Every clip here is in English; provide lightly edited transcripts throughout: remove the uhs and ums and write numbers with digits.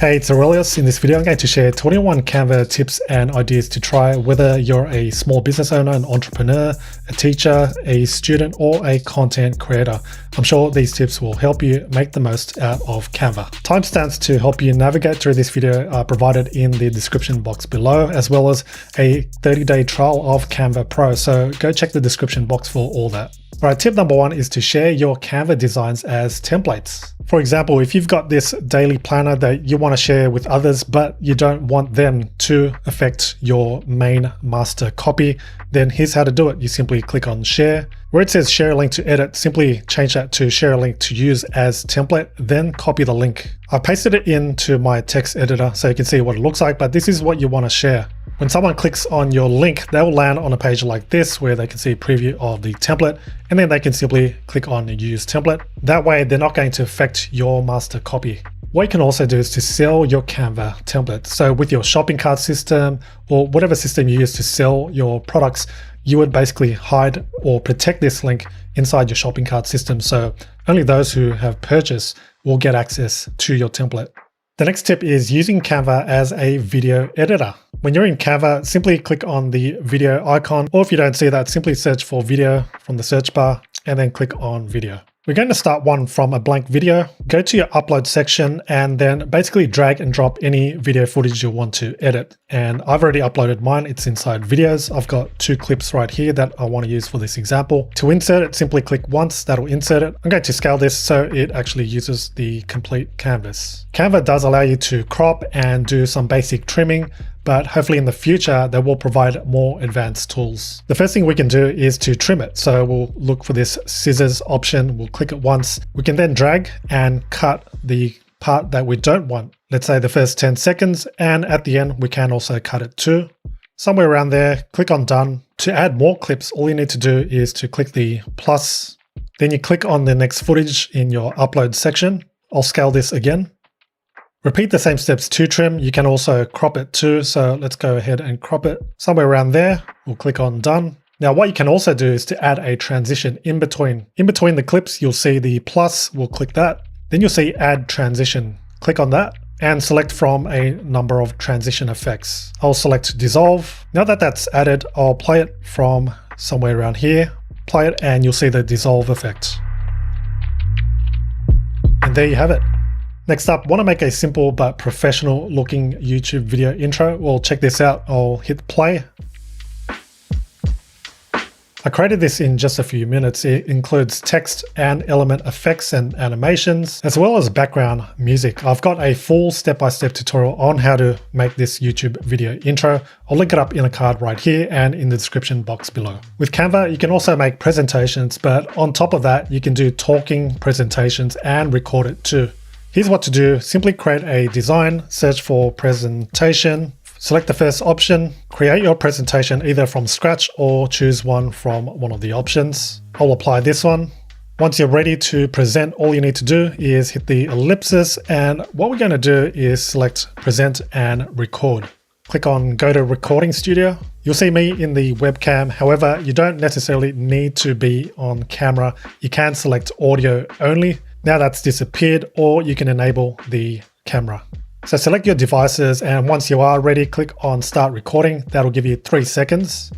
Hey, it's Aurelius. In this video, I'm going to share 21 Canva tips and ideas to try whether you're a small business owner, an entrepreneur, a teacher, a student, or a content creator. I'm sure these tips will help you make the most out of Canva. Timestamps to help you navigate through this video are provided in the description box below, as well as a 30-day trial of Canva Pro. So go check the description box for all that. All right, tip number one is to share your Canva designs as templates. For example, if you've got this daily planner that you want to share with others, but you don't want them to affect your main master copy, then here's how to do it. You simply click on share. Where it says share a link to edit, simply change that to share a link to use as template, then copy the link. I pasted it into my text editor so you can see what it looks like, but this is what you want to share. When someone clicks on your link, they'll land on a page like this where they can see a preview of the template, and then they can simply click on use template. That way, they're not going to affect your master copy. What you can also do is to sell your Canva template. So with your shopping cart system or whatever system you use to sell your products, you would basically hide or protect this link inside your shopping cart system. So only those who have purchased will get access to your template. The next tip is using Canva as a video editor. When you're in Canva, simply click on the video icon, or if you don't see that, simply search for video from the search bar and then click on video. We're going to start one from a blank video. Go to your upload section and then basically drag and drop any video footage you want to edit. And I've already uploaded mine. It's inside videos. I've got 2 clips right here that I want to use for this example. To insert it, simply click once. That'll insert it. I'm going to scale this so it actually uses the complete canvas. Canva does allow you to crop and do some basic trimming, but hopefully in the future, they will provide more advanced tools. The first thing we can do is to trim it. So we'll look for this scissors option. We'll click it once. We can then drag and cut the part that we don't want. Let's say the first 10 seconds. And at the end, we can also cut it too. Somewhere around there, click on done. To add more clips, all you need to do is to click the plus. Then you click on the next footage in your upload section. I'll scale this again. Repeat the same steps to trim. You can also crop it too. So let's go ahead and crop it somewhere around there. We'll click on done. Now what you can also do is to add a transition in between. In between the clips, you'll see the plus. We'll click that. Then you'll see add transition. Click on that and select from a number of transition effects. I'll select dissolve. Now that that's added, I'll play it from somewhere around here. Play it and you'll see the dissolve effect. And there you have it. Next up, want to make a simple but professional looking YouTube video intro? Well, check this out. I'll hit play. I created this in just a few minutes. It includes text and element effects and animations, as well as background music. I've got a full step-by-step tutorial on how to make this YouTube video intro. I'll link it up in a card right here and in the description box below. With Canva, you can also make presentations, but on top of that, you can do talking presentations and record it too. Here's what to do. Simply create a design, search for presentation, select the first option, create your presentation either from scratch or choose one from one of the options. I'll apply this one. Once you're ready to present, all you need to do is hit the ellipsis, and what we're going to do is select present and record. Click on go to recording studio. You'll see me in the webcam. However, you don't necessarily need to be on camera. You can select audio only. Now that's disappeared, or you can enable the camera. So select your devices, and once you are ready, click on start recording. That'll give you 3 seconds.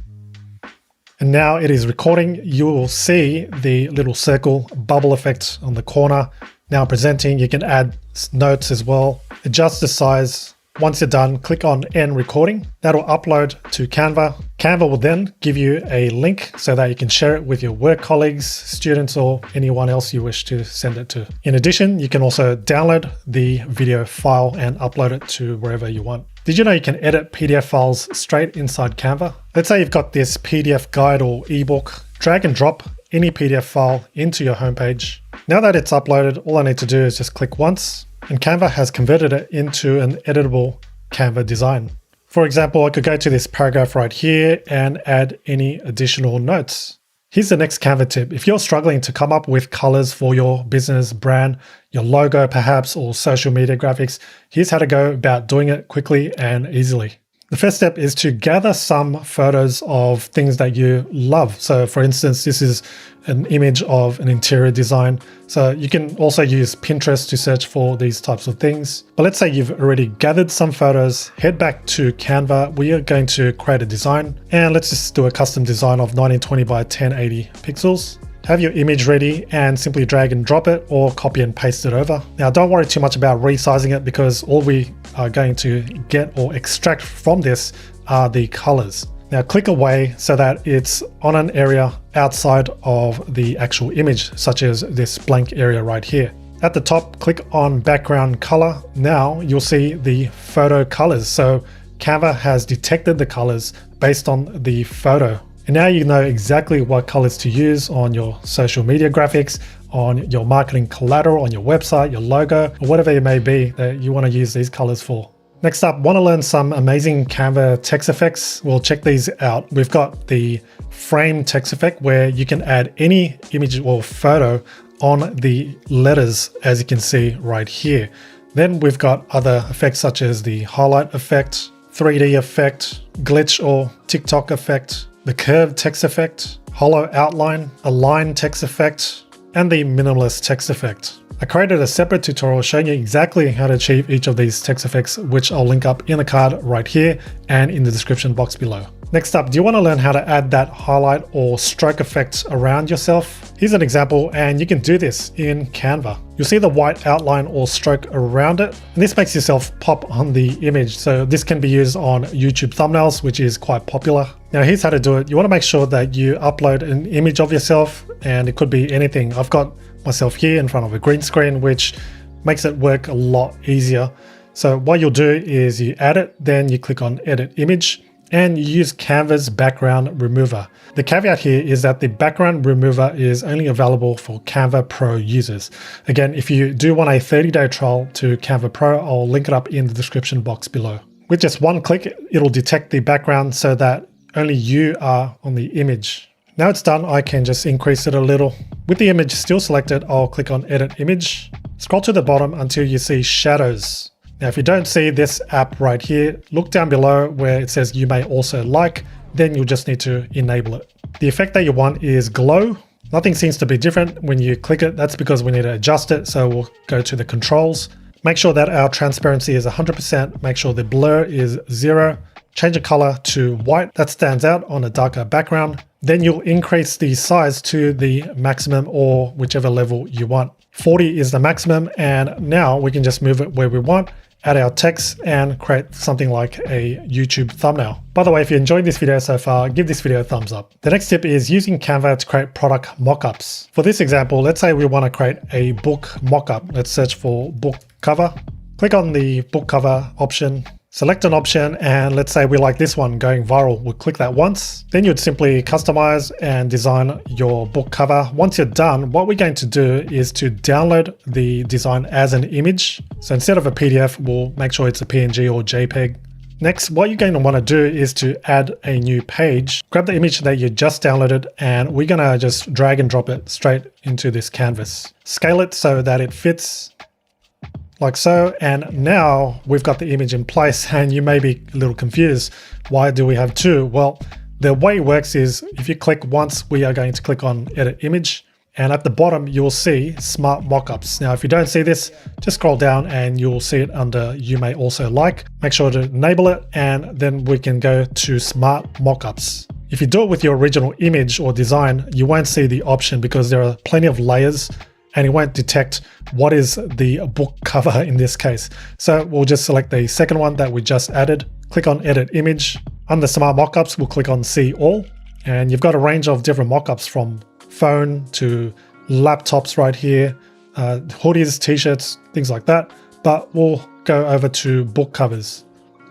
And now it is recording. You will see the little circle bubble effect on the corner. Now presenting, you can add notes as well. Adjust the size. Once you're done, click on end recording. That'll upload to Canva. Canva will then give you a link so that you can share it with your work colleagues, students, or anyone else you wish to send it to. In addition, you can also download the video file and upload it to wherever you want. Did you know you can edit PDF files straight inside Canva? Let's say you've got this PDF guide or ebook. Drag and drop any PDF file into your homepage. Now that it's uploaded, all I need to do is just click once, and Canva has converted it into an editable Canva design. For example, I could go to this paragraph right here and add any additional notes. Here's the next Canva tip. If you're struggling to come up with colors for your business brand, your logo perhaps, or social media graphics, here's how to go about doing it quickly and easily. The first step is to gather some photos of things that you love. So for instance, this is an image of an interior design. So you can also use Pinterest to search for these types of things. But let's say you've already gathered some photos, head back to Canva. We are going to create a design, and let's just do a custom design of 1920 by 1080 pixels. Have your image ready and simply drag and drop it or copy and paste it over. Now don't worry too much about resizing it because all we are going to get or extract from this are the colors. Now click away so that it's on an area outside of the actual image, such as this blank area right here. At the top, click on background color. Now you'll see the photo colors. So Canva has detected the colors based on the photo. And now you know exactly what colors to use on your social media graphics, on your marketing collateral, on your website, your logo, or whatever it may be that you want to use these colors for. Next up, want to learn some amazing Canva text effects? Well, check these out. We've got the frame text effect where you can add any image or photo on the letters, as you can see right here. Then we've got other effects such as the highlight effect, 3D effect, glitch or TikTok effect, the curved text effect, hollow outline, align text effect, and the minimalist text effect. I created a separate tutorial showing you exactly how to achieve each of these text effects, which I'll link up in the card right here and in the description box below. Next up, do you want to learn how to add that highlight or stroke effect around yourself? Here's an example, and you can do this in Canva. You'll see the white outline or stroke around it, and this makes yourself pop on the image. So this can be used on YouTube thumbnails, which is quite popular. Now here's how to do it. You want to make sure that you upload an image of yourself, and it could be anything. I've got myself here in front of a green screen, which makes it work a lot easier. So what you'll do is you add it, then you click on edit image, and you use Canva's background remover. The caveat here is that the background remover is only available for Canva Pro users. Again, if you do want a 30-day trial to Canva Pro, I'll link it up in the description box below. With just one click, it'll detect the background so that only you are on the image. Now it's done, I can just increase it a little. With the image still selected, I'll click on edit image. Scroll to the bottom until you see shadows. Now, if you don't see this app right here, look down below where it says you may also like, then you'll just need to enable it. The effect that you want is glow. Nothing seems to be different when you click it. That's because we need to adjust it. So we'll go to the controls. Make sure that our transparency is 100%. Make sure the blur is 0. Change the color to white. That stands out on a darker background. Then you'll increase the size to the maximum or whichever level you want. 40 is the maximum, and now we can just move it where we want, add our text, and create something like a YouTube thumbnail. By the way, if you enjoyed this video so far, give this video a thumbs up. The next tip is using Canva to create product mockups. For this example, let's say we want to create a book mockup. Let's search for book cover. Click on the book cover option. Select an option, and let's say we like this one going viral. We'll click that once. Then you'd simply customize and design your book cover. Once you're done, what we're going to do is to download the design as an image. So instead of a PDF, we'll make sure it's a PNG or JPEG. Next, what you're going to want to do is to add a new page. Grab the image that you just downloaded, and we're going to just drag and drop it straight into this canvas. Scale it so that it fits like so, and now we've got the image in place, and you may be a little confused. Why do we have two? Well, the way it works is if you click once, we are going to click on edit image, and at the bottom you'll see smart mockups. Now if you don't see this, just scroll down and you'll see it under you may also like. Make sure to enable it, and then we can go to smart mockups. If you do it with your original image or design, you won't see the option because there are plenty of layers, and it won't detect what is the book cover in this case. So we'll just select the second one that we just added, click on edit image. Under smart mockups, we'll click on see all, and you've got a range of different mockups from phone to laptops right here, hoodies, t-shirts, things like that. But we'll go over to book covers.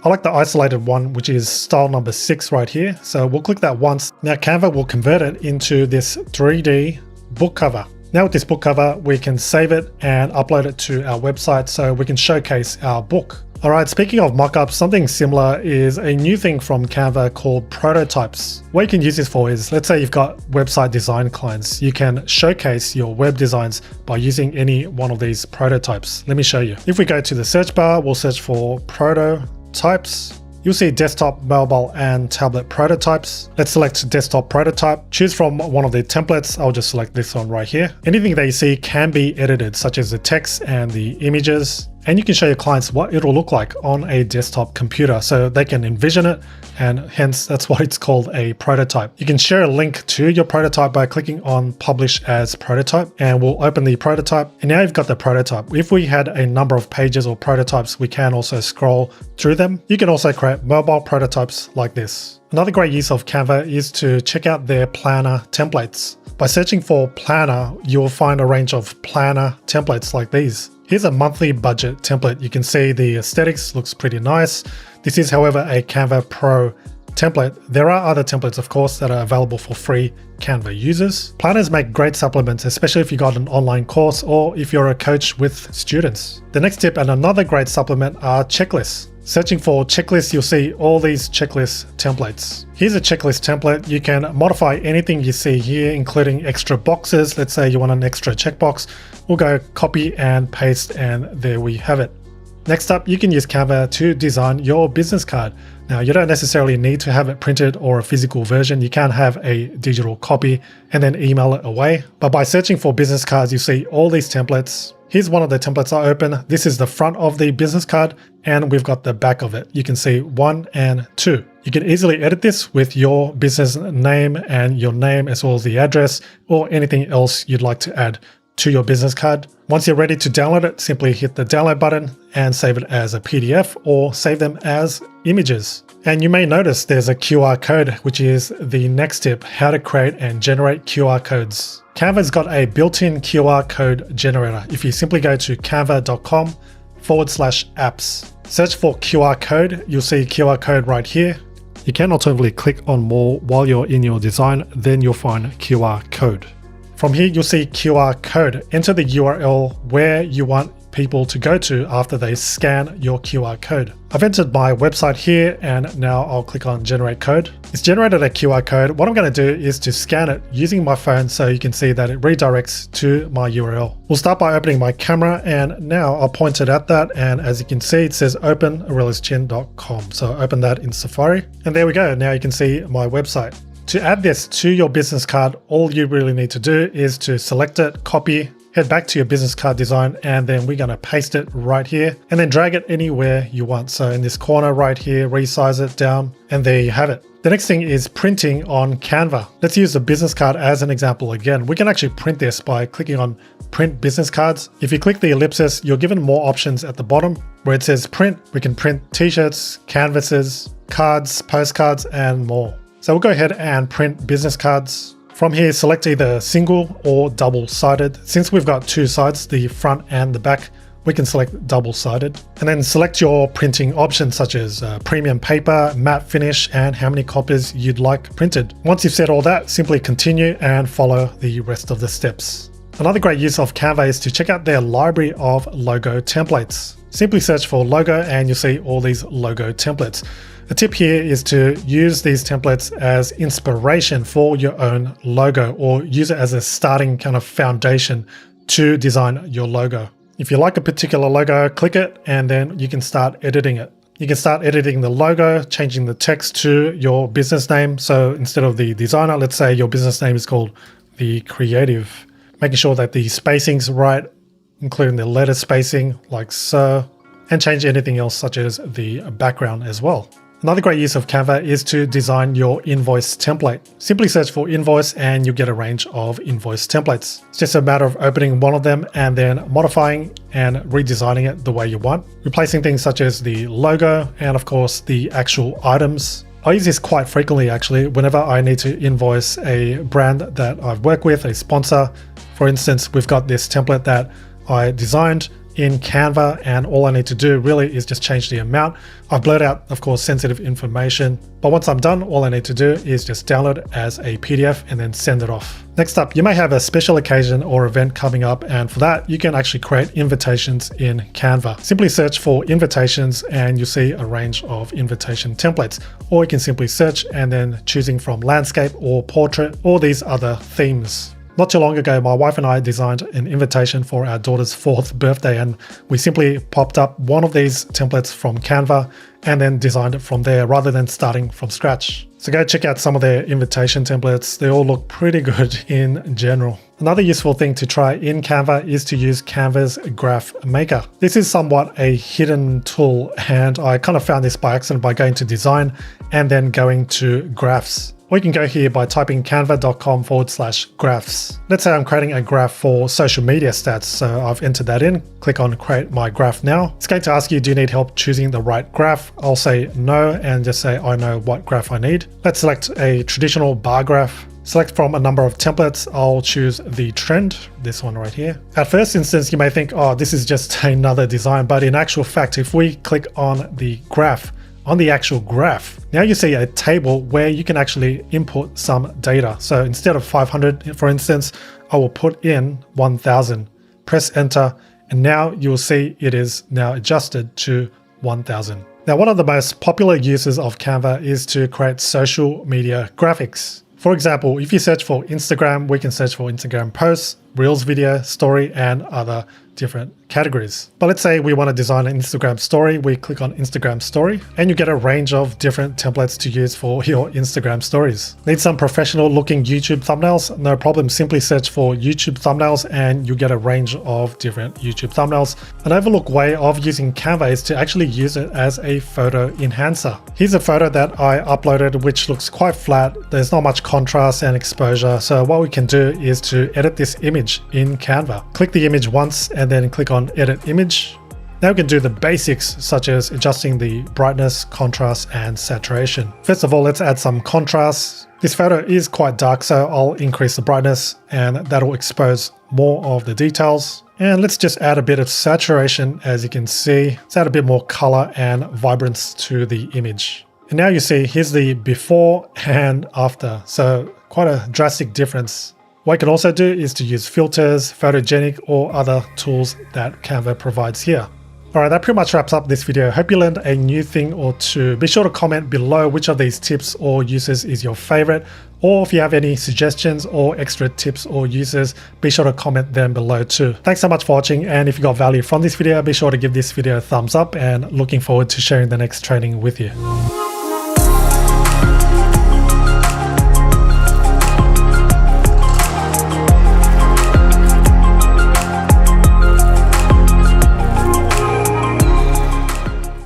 I like the isolated one, which is style number 6 right here. So we'll click that once. Now Canva will convert it into this 3D book cover. Now with this book cover, we can save it and upload it to our website so we can showcase our book. All right, speaking of mockups, something similar is a new thing from Canva called prototypes. What you can use this for is, let's say you've got website design clients. You can showcase your web designs by using any one of these prototypes. Let me show you. If we go to the search bar, we'll search for prototypes. you'll see desktop, mobile, and tablet prototypes. Let's select desktop prototype. Choose from one of the templates. I'll just select this one right here. Anything that you see can be edited, such as the text and the images. And you can show your clients what it will look like on a desktop computer so they can envision it, and hence that's why it's called a prototype. You can share a link to your prototype by clicking on Publish as Prototype, and we'll open the prototype. And now you've got the prototype. If we had a number of pages or prototypes, we can also scroll through them. You can also create mobile prototypes like this. Another great use of Canva is to check out their planner templates. By searching for planner, you will find a range of planner templates like these. Here's a monthly budget template. You can see the aesthetics looks pretty nice. This is, however, a Canva Pro template. There are other templates, of course, that are available for free Canva users. Planners make great supplements, especially if you got an online course or if you're a coach with students. The next tip and another great supplement are checklists. Searching for checklists, you'll see all these checklist templates. Here's a checklist template. You can modify anything you see here, including extra boxes. Let's say you want an extra checkbox. We'll go copy and paste, and there we have it. Next up, you can use Canva to design your business card. Now, you don't necessarily need to have it printed or a physical version. You can have a digital copy and then email it away. But by searching for business cards, you see all these templates. Here's one of the templates I open. This is the front of the business card, and we've got the back of it. You can see 1 and 2. You can easily edit this with your business name and your name, as well as the address or anything else you'd like to add to your business card. Once you're ready to download it, simply hit the download button and save it as a PDF or save them as images. And you may notice there's a QR code, which is the next tip, how to create and generate QR codes. Canva's got a built-in QR code generator. If you simply go to canva.com/apps, search for QR code, you'll see QR code right here. You can alternatively click on more while you're in your design, then you'll find QR code. From here, you'll see QR code. Enter the URL where you want people to go to after they scan your QR code. I've entered my website here, and now I'll click on generate code. It's generated a QR code. What I'm going to do is to scan it using my phone so you can see that it redirects to my URL. We'll start by opening my camera, and now I'll point it at that, and as you can see, it says open.aurelisuschin.com. So open that in Safari, and there we go. Now you can see my website. To add this to your business card, all you really need to do is to select it, copy, head back to your business card design, and then we're going to paste it right here and then drag it anywhere you want. So in this corner right here, resize it down, and there you have it. The next thing is printing on Canva. Let's use the business card as an example again. We can actually print this by clicking on print business cards. If you click the ellipsis, you're given more options at the bottom where it says print. We can print t-shirts, canvases, cards, postcards, and more. So we'll go ahead and print business cards. From here, select either single or double-sided. Since we've got two sides, the front and the back, we can select double-sided. And then select your printing options such as premium paper, matte finish, and how many copies you'd like printed. Once you've set all that, simply continue and follow the rest of the steps. Another great use of Canva is to check out their library of logo templates. Simply search for logo and you'll see all these logo templates. A tip here is to use these templates as inspiration for your own logo, or use it as a starting kind of foundation to design your logo. If you like a particular logo, click it and then you can start editing it. You can start editing the logo, changing the text to your business name. So instead of the designer, let's say your business name is called The Creative. Making sure that the spacing's right, including the letter spacing like so, and change anything else such as the background as well. Another great use of Canva is to design your invoice template. Simply search for invoice and you'll get a range of invoice templates. It's just a matter of opening one of them and then modifying and redesigning it the way you want, replacing things such as the logo and of course the actual items. I use this quite frequently actually whenever I need to invoice a brand that I've worked with, a sponsor. For instance, we've got this template that I designed in Canva, and all I need to do really is just change the amount. I've blurred out, of course, sensitive information, but once I'm done, all I need to do is just download it as a PDF and then send it off. Next up, you may have a special occasion or event coming up, and for that, you can actually create invitations in Canva. Simply search for invitations and you'll see a range of invitation templates, or you can simply search and then choosing from landscape or portrait or these other themes. Not too long ago, my wife and I designed an invitation for our daughter's 4th birthday, and we simply popped up one of these templates from Canva and then designed it from there rather than starting from scratch. So go check out some of their invitation templates. They all look pretty good in general. Another useful thing to try in Canva is to use Canva's Graph Maker. This is somewhat a hidden tool, and I kind of found this by accident by going to design and then going to graphs. Or you can go here by typing canva.com/graphs. Let's say I'm creating a graph for social media stats. So I've entered that in, click on create my graph now. It's going to ask you, do you need help choosing the right graph? I'll say no and just say I know what graph I need. Let's select a traditional bar graph. Select from a number of templates. I'll choose the trend, this one right here. At first instance, you may think, oh, this is just another design, but in actual fact, if we click on the graph, on the actual graph, now you see a table where you can actually input some data. So instead of 500, for instance, I will put in 1000, press enter, and now you'll see it is now adjusted to 1000. Now, one of the most popular uses of Canva is to create social media graphics. For example, if you search for Instagram, we can search for Instagram posts, Reels video, story, and other different categories. But let's say we want to design an Instagram story. We click on Instagram story and you get a range of different templates to use for your Instagram stories. Need some professional looking YouTube thumbnails? No problem. Simply search for YouTube thumbnails and you get a range of different YouTube thumbnails. An overlooked way of using Canva is to actually use it as a photo enhancer. Here's a photo that I uploaded, which looks quite flat. There's not much contrast and exposure. So what we can do is to edit this image in Canva. Click the image once and then click on edit image. Now we can do the basics such as adjusting the brightness, contrast, and saturation. First of all, let's add some contrast. This photo is quite dark, so I'll increase the brightness and that'll expose more of the details. And let's just add a bit of saturation. As you can see, let's add a bit more color and vibrance to the image. And now you see here's the before and after. So quite a drastic difference. What you can also do is to use filters, photogenic, or other tools that Canva provides here. Alright, that pretty much wraps up this video. Hope you learned a new thing or two. Be sure to comment below which of these tips or uses is your favorite, or if you have any suggestions or extra tips or uses, be sure to comment them below too. Thanks so much for watching, and if you got value from this video, be sure to give this video a thumbs up, and looking forward to sharing the next training with you.